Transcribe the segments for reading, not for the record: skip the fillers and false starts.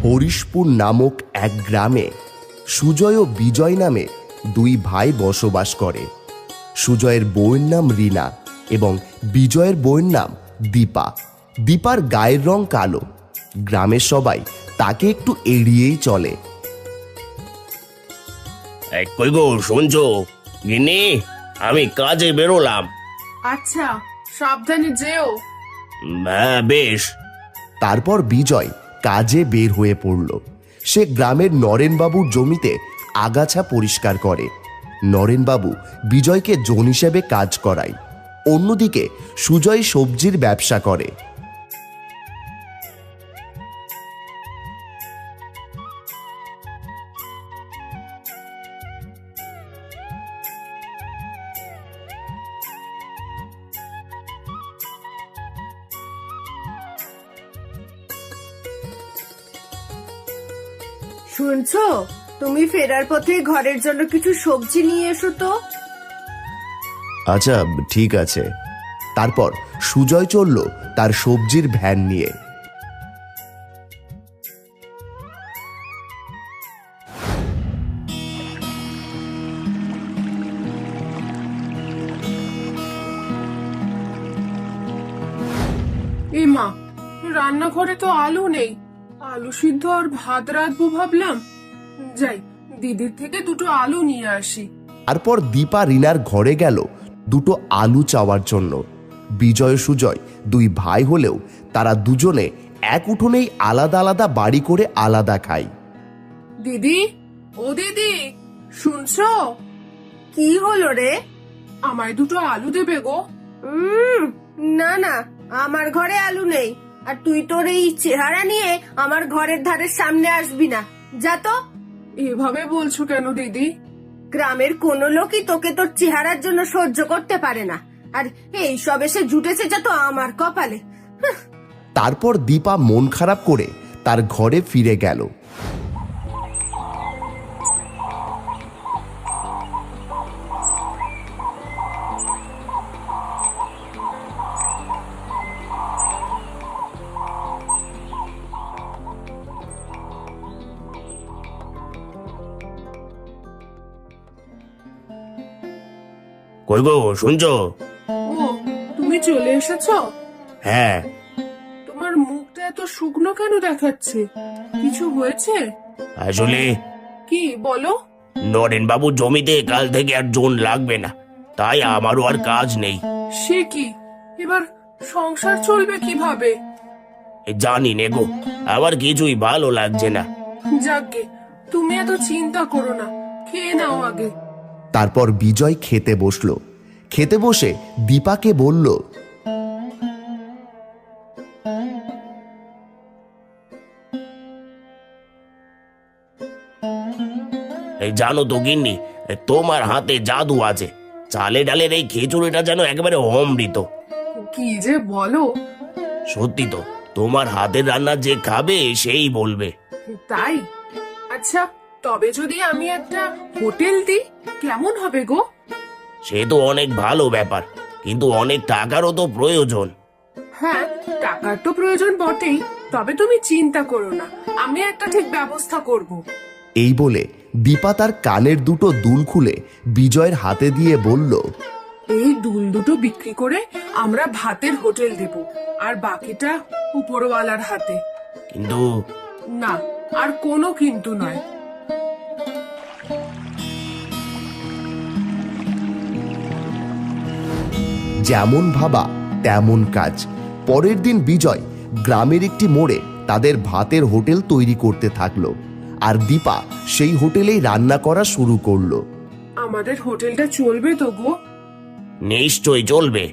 হরিশপুর নামক এক গ্রামে সুজয় ও বিজয় নামে দুই ভাই বসবাস করে। সুজয়ের বউয়ের নাম রীনা এবং বিজয়ের বউয়ের নাম দীপা। দীপার গায়ের রং কালো। গ্রামের সবাই তাকে একটু এড়িয়েই চলে। কই গো, শুনছো? গিন্নি, আমি কাজে বেরোলাম। আচ্ছা, সাবধানে যেও। হ্যাঁ, বেশ। তারপর বিজয় কাজে বের হয়ে পড়ল। সে গ্রামের নরেনবাবুর জমিতে আগাছা পরিষ্কার করে। নরেনবাবু বিজয়কে জন হিসেবে কাজ করায়। অন্যদিকে সুজয় সবজির ব্যবসা করে। শুনছো, তুমি ফেরার পথে ঘরের জন্য কিছু সবজি নিয়ে এসো তো। আচ্ছা, ঠিক আছে। তারপর সুজয় চলল তার সবজির ভ্যান নিয়ে। এ মা, রান্নাঘরে তো আলু নেই। আলু সিদ্ধ আর ভাত রাঁধবো ভাবলাম। যাই, দিদির থেকে দুটো আলু নিয়ে আসি। তারপর দীপা রীনার ঘরে গেল দুটো আলু চাওয়ার জন্য। বিজয় সুজয় দুই ভাই হলেও তারা দুজনে এক উঠোনেই আলাদা আলাদা বাড়ি করে আলাদা খায়। দিদি, ও দিদি, শুনছো? কি হলো রে? আমায় দুটো আলু দেবে গো। না না, আমার ঘরে আলু নেই। আর তুই তোর এই চেহারা নিয়ে আমার ঘরের ধারের সামনে আসবি না, যা তো। এভাবে বলছো কেন দিদি? গ্রামের কোনো লোকই তোকে তোর চেহারার জন্য সহ্য করতে পারে না। আর এই সব এসে জুটেছে যা তো আমার কপালে। তারপর দীপা মন খারাপ করে তার ঘরে ফিরে গেল। কই গো, শুনছো? ও, তুমি চলে এসেছো? হ্যাঁ। তোমার মুখটা এত শুকনো কেন দেখাচ্ছে? কিছু হয়েছে? আসলে কি বলো? নরেন বাবু জমিতে কাল থেকে আর জন লাগবে না, তাই আমারও আর কাজ নেই। সে কি, এবার সংসার চলবে কিভাবে? জানি নে গো, আবার কিছুই ভালো লাগছে না। যাকগে, তুমি এত চিন্তা করো না, খেয়ে নাও আগে। তারপর বিজয় খেতে বসলো। খেতে বসে দীপাকে বলল, জানো তো গিন্নি, তোমার হাতে জাদু আছে। চালে ডালের এই খিচুড়িটা যেন একেবারে অমৃত। কি যে বলো! সত্যি তো, তোমার হাতের রান্না যে খাবে সেই বলবে। তাই? আচ্ছা, তবে যদি আমি একটা হোটেল দিই কেমন হবে গো? সে তো অনেক ভালো ব্যাপার, কিন্তু অনেক টাকারও তো প্রয়োজন। হ্যাঁ, টাকার তো প্রয়োজন বটেই, তবে তুমি চিন্তা করো না, আমি একটা ঠিক ব্যবস্থা করব। এই বলে দীপা তার কানের দুটো দুল খুলে বিজয়ের হাতে দিয়ে বলল, এই দুল দুটো বিক্রি করে আমরা ভাতের হোটেল দেব, আর বাকিটা উপরওয়ালার হাতে। কিন্তু না, আর কোনো কিন্তু নয়। যেমন ভাবা তেমন কাজ। পরের দিন বিজয় গ্রামের একটি মোড়ে তাদের ভাতের হোটেল তৈরি করতে থাকলো। আর দীপা সেই হোটেলেই রান্না করা শুরু করলো। আমাদের হোটেলটা চলবে তো গো? নিশ্চয়ই চলবে।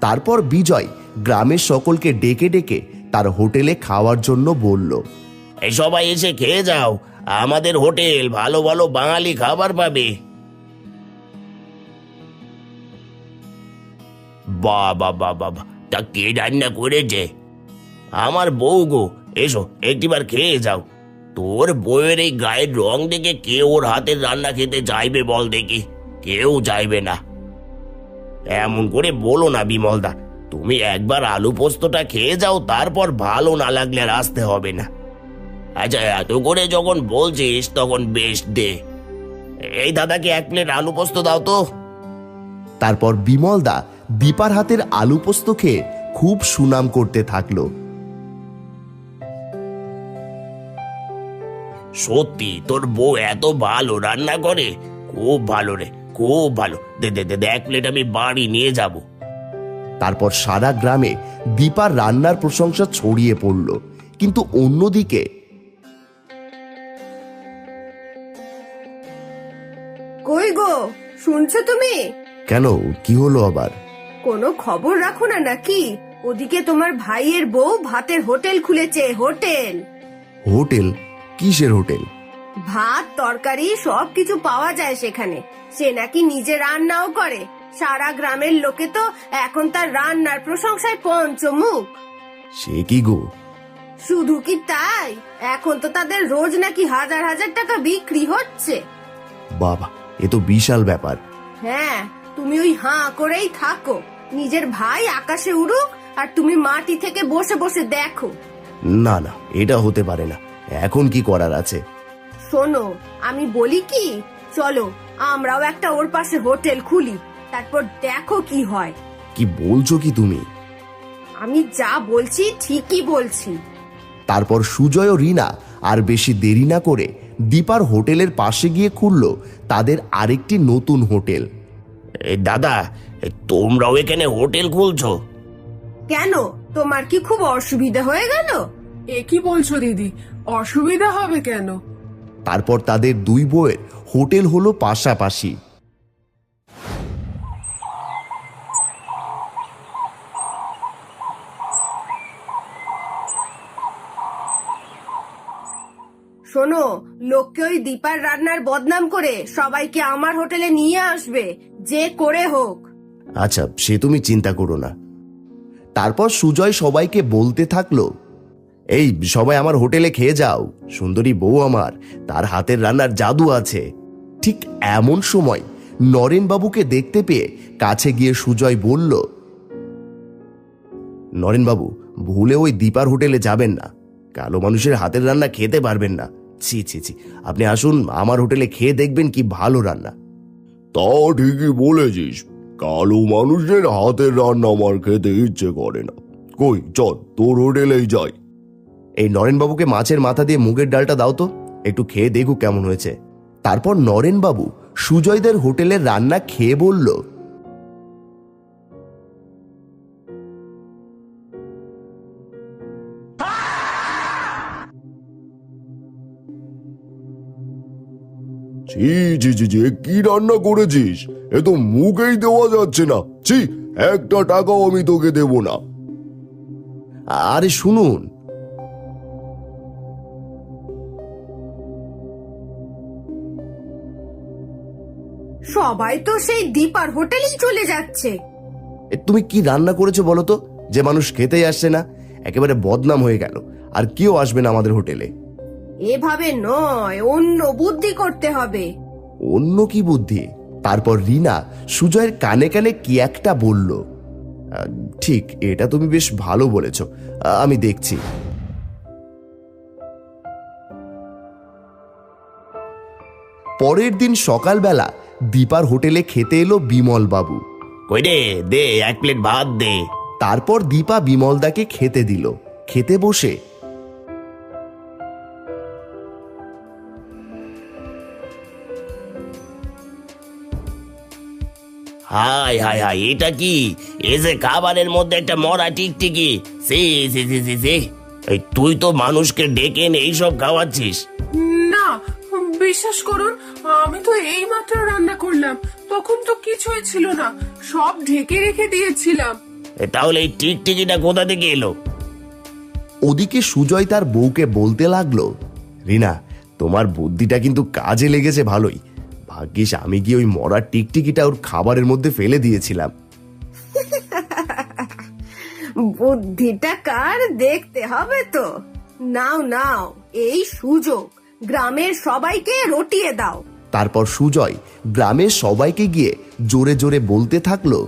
তারপর বিজয় গ্রামের সকলকে ডেকে ডেকে তার হোটেলে খাওয়ার জন্য বলল, এই সবাই এসে খেয়ে যাও, আমাদের হোটেল ভালো ভালো বাঙালি খাবার পাবে। বাবা বাবা, তা কে রান্না করেছে? আমার বউ গো। এসো একটিবার খেয়ে যাও। তোর বউয়ের এই গায়ের রং দেখে কে ওর হাতের রান্না খেতে চাইবে বল দেখি? কেউ চাইবে না। এমন করে বলো না বিমলদা, তুমি একবার আলু পোস্তটা খেয়ে যাও, তারপর ভালো না লাগলে আর আসতে হবে না। আচ্ছা, এত করে যখন বলছিস তখন বেশ দে। এই দাদাকে 1 প্লেট আলু পোস্ত দাও তো। তারপর বিমলদা দীপার হাতের আলু পোস্ত খেয়ে খুব সুনাম করতে থাকলো। সত্যি তোর বউ এত ভালো রান্না করে? খুব ভালো রে, খুব ভালো। দে দে দে দে, 1 প্লেট আমি বাড়ি নিয়ে যাব। তারপর সারা গ্রামে দীপার রান্নার প্রশংসা ছড়িয়ে পড়ল। কিন্তু অন্যদিকে কই গো, শুনছো তুমি? কেন, কি হলো আবার? কোনো খবর রাখো না নাকি? ওদিকে তোমার ভাইয়ের বউ ভাতের হোটেল খুলেছে। হোটেল? হোটেল? কিসের হোটেল? ভাত তরকারি সবকিছু পাওয়া যায় সেখানে। সে নাকি নিজে রান্নাও করে। সারা গ্রামের লোকে তো এখন তার রান্নার প্রশংসায় পঞ্চমুখ। সে কি গো? শুধু কি তাই, এখন তো তাদের রোজ নাকি হাজার হাজার টাকা বিক্রি হচ্ছে। বাবা, এ তো বিশাল ব্যাপার। হ্যাঁ, তুমি ওই হাঁ করেই থাকো। নিজের ভাই আকাশে উড়ুক আর তুমি মাটি থেকে বসে বসে দেখো। না না, এটা হতে পারে না। এখন কি করার আছে? শোনো, আমি বলি কি, চলো আমরাও একটা ওর পাশে হোটেল খুলি, তারপর দেখো কি হয়। কি বলছো কি তুমি? আমি যা বলছি ঠিকই বলছি। তারপর সুজয় ও রিনা আর বেশি দেরি না করে দীপার হোটেলের পাশে গিয়ে খুলল তাদের আরেকটি নতুন হোটেল। এই দাদা, তোমরাও এখানে হোটেল খুলছো? কেন, তোমার কি খুব অসুবিধা হয়ে গেল? এ কি বলছো দিদি, অসুবিধা হবে কেন? তারপর তাদের দুই বউয়ের হোটেল হলো পাশাপাশি। শোনো, লোককে ওই দীপার রান্নার বদনাম করে সবাইকে আমার হোটেলে নিয়ে আসবে, যে করে হোক। আচ্ছা, সে তুমি চিন্তা করো না। তারপর সুজয় সবাইকে বলতে থাকলো, এই সবাই আমার হোটেলে খেয়ে যাও, সুন্দরী বউ আমার, তার হাতের রান্নার জাদু আছে। ঠিক এমন সময় নরেন বাবুকে দেখতে পেয়ে কাছে গিয়ে সুজয় বলল, নরেন বাবু, ভুলে ওই দীপার হোটেলে যাবেন না। কালো মানুষের হাতের রান্না খেতে পারবেন না। ছি ছি ছি, আপনি আসুন আমার হোটেলে খেয়ে দেখবেন কি ভালো রান্না। তা ঠিকই বলেছিস, কালো মানুষের হাতের রান্না আমার খেতে ইচ্ছে করে না। কই চল, তোর হোটেলেই যাই। এই নরেন বাবুকে মাছের মাথা দিয়ে মুগের ডালটা দাও তো, একটু খেয়ে দেখুক কেমন হয়েছে। তারপর নরেন বাবু সুজয়দের হোটেলের রান্না খেয়ে বলল, ছি ছি ছি ছি, এ কি রান্না করেছিস? এ তো মুখেই দেওয়া যাচ্ছে না। ছি, একটা টাকাও আমি তোকে দেব না। আরে শুনুন। সবাই তো সেই দীপার হোটেলেই চলে যাচ্ছে। তুমি কি রান্না করেছো বলো তো, যে মানুষ খেতেই আসছে না? একেবারে বদনাম হয়ে গেল, আর কেউ আসবে না আমাদের হোটেলে। এভাবে নয়, অন্য বুদ্ধি করতে হবে। অন্য কি বুদ্ধি? তারপর রিনা সুজয়ের কানে কানে কি একটা বলল। ঠিক, এটা তুমি বেশ ভালো বলেছ, আমি দেখছি। পরের দিন সকালবেলা দীপার হোটেলে খেতে এলো বিমল বাবু। কই রে, দে 1 প্লেট ভাত দে। তারপর দীপা বিমলদাকে খেতে দিল। খেতে বসে, হাই হাই হাই, এটা কি? এ যে খাবারের মধ্যে একটা মরা টিকটিকি। সি সি সি সি সি, এই তুই তো মানুষকে ডেকে এনে এইসব খাওয়াচ্ছিস? না, বিশ্বাস করুন, আমি তো এইমাত্র রান্না করলাম, তখন তো কিছুই ছিল না, সব ঢেকে রেখে দিয়েছিলাম। তাহলে এই টিকটিকিটা কোথা থেকে এলো? ওদিকে সুজয় তার বউকে বলতে লাগলো, রিনা, তোমার বুদ্ধিটা কিন্তু কাজে লেগেছে ভালোই। ভাগ্যিস আমি গিয়ে ওই মরা টিকটিকিটা ওর খাবারের মধ্যে ফেলে দিয়েছিলাম। বুদ্ধিটা কার দেখতে হবে তো। নাও নাও, এই সুযোগ, গ্রামের সবাইকে রটিয়ে দাও। তারপর সুজয় গ্রামের সবাইকে গিয়ে জোরে জোরে বলতে থাকলো,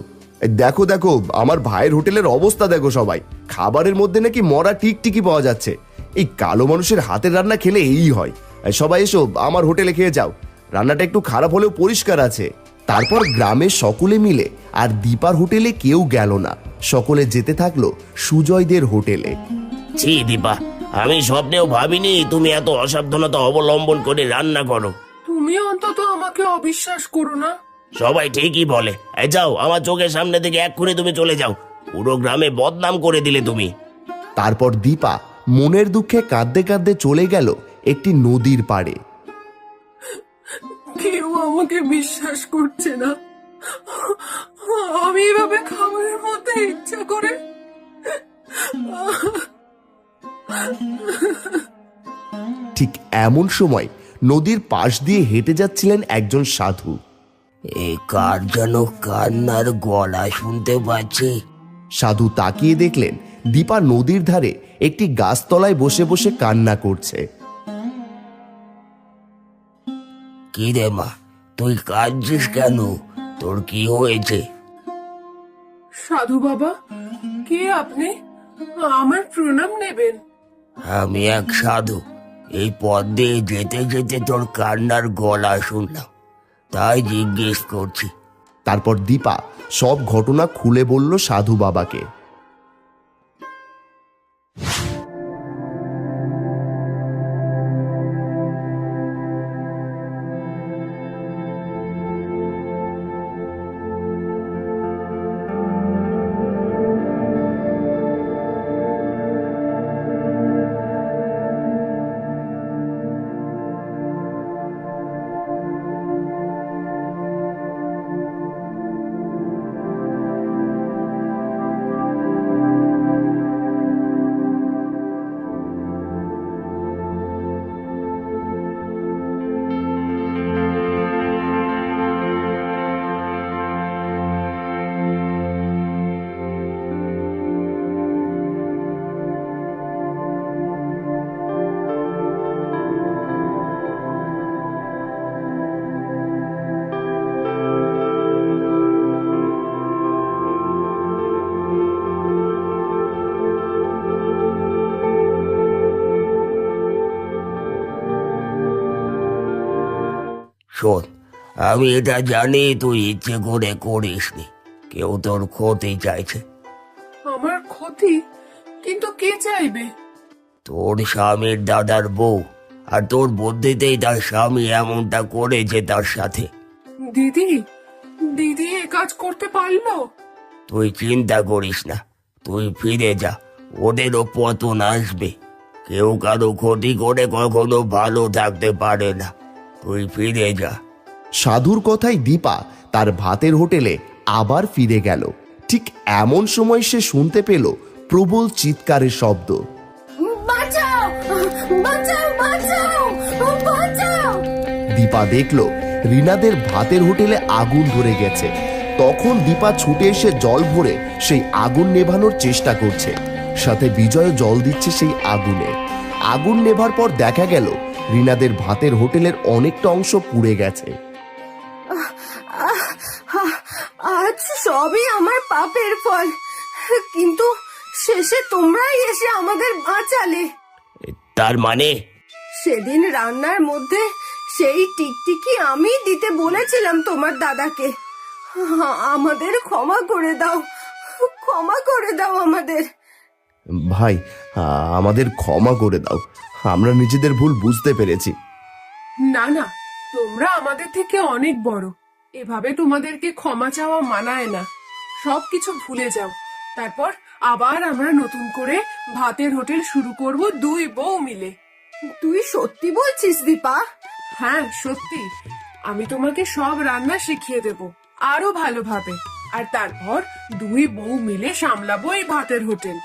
দেখো দেখো, আমার ভাইয়ের হোটেলের অবস্থা দেখো সবাই, খাবারের মধ্যে নাকি মরা টিকটিকি পাওয়া যাচ্ছে। এই কালো মানুষের হাতের রান্না খেলে এই হয়। সবাই এসো আমার হোটেলে খেয়ে যাও, রান্নাটা একটু খারাপ হলেও পরিষ্কার আছে। তারপর গ্রামের সকলে মিলে আর দীপার হোটেলে কেউ গেল না, সকলে যেতে থাকলো সুজয়দের হোটেলে। ছি দীপা, আমি স্বপ্নেও ভাবিনি তুমি এত অসাবধানতা অবলম্বন করে রান্না করো। তুমি অন্তত আমাকে অবিশ্বাস করো না। সবাই ঠিকই বলে। এই যাও, আমার চোখের সামনে থেকে এক্ষুনি তুমি চলে যাও, পুরো গ্রামে বদনাম করে দিলে তুমি। তারপর দীপা মনের দুঃখে কাঁদতে কাঁদতে চলে গেল একটি নদীর পাড়ে। কেউ আমাকে বিশ্বাস করছে না। আমি এভাবে খাবারের মধ্যে ইচ্ছা করে। ঠিক এমন সময় নদীর পাশ দিয়ে হেঁটে যাচ্ছিলেন একজন সাধু। এই কার যেন কান্নার গলা শুনতে পাচ্ছি। সাধু তাকিয়ে দেখলেন দীপা নদীর ধারে একটি গাছতলায় বসে বসে কান্না করছে। কি রে মা, তুই কাঁদছিস কেন? তোর কি হয়েছে? সাধু বাবা, কে আপনি? আমার প্রণাম নেবেন। আমি এক সাধু। এই পথ দিয়ে যেতে যেতে তোর কান্নার গলা শুনলাম, তাই জিজ্ঞেস করছি। তারপর দীপা সব ঘটনা খুলে বলল সাধু বাবাকে। শোন, আমি এটা জানি তুই ইচ্ছে করে করিসনি, কেউ তোর ক্ষতি চাইছে। আমার ক্ষতি? কিন্তু কে চাইবে? তোর স্বামীর দাদার বউ, আর তোর বুদ্ধিতেই তার স্বামী এমনটা করেছে তার সাথে। দিদি, দিদি এ কাজ করতে পারলো? তুই চিন্তা করিস না, তুই ফিরে যা, ওদেরও পতন আসবে। কেউ কারো ক্ষতি করে কখনো ভালো থাকতে পারে না, তুই ফিরে যা। সাধুর কথায় দীপা তার ভাতের হোটেলে আবার ফিরে গেল। ঠিক এমন সময় সে শুনতে পেল প্রবল চিৎকারের শব্দ। বাঁচাও, বাঁচাও, বাঁচাও, বাঁচাও! দীপা দেখল রিনাদের ভাতের হোটেলে আগুন ধরে গেছে। তখন দীপা ছুটে এসে জল ভরে সেই আগুন নেভানোর চেষ্টা করছে, সাথে বিজয় জল দিচ্ছে সেই আগুনে। আগুন নেভার পর দেখা গেল রিনাদের ভাতের হোটেলের অনেকটা অংশ পুড়ে গেছে। আজ সবই আমার পাপের ফল, কিন্তু শেষে তোমরাই এসে আমাদের বাঁচালে। তার মানে? সেদিন রান্নার মধ্যে সেই টিকটিকি আমি দিতে বলেছিলাম তোমার দাদাকে। আমাদের ক্ষমা করে দাও, ক্ষমা করে দাও আমাদের। ভাই, আমাদের ক্ষমা করে দাও, আমরা নিজেদের ভুল বুঝতে পেরেছি। না না, তোমরা আমাদের থেকে অনেক বড়, এভাবে তোমাদেরকে ক্ষমা চাওয়া মানায় না। সবকিছু ভুলে যাও, তারপর আবার আমরা নতুন করে ভাতের হোটেল শুরু করব, দুই বউ মিলে। তুই সত্যি বলছিস দীপা? হ্যাঁ সত্যি, আমি তোমাকে সব রান্না শিখিয়ে দেব আরো ভালোভাবে, আর তারপর দুই বউ মিলে সামলাবো এই ভাতের হোটেল।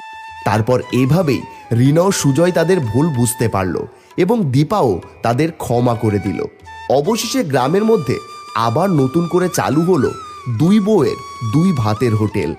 তারপর এভাবেই রিনা ও সুজয় তাদের ভুল বুঝতে পারল এবং দীপাও তাদের ক্ষমা করে দিল। অবশেষে গ্রামের মধ্যে আবার নতুন করে চালু হলো দুই বউয়ের দুই ভাতের হোটেল।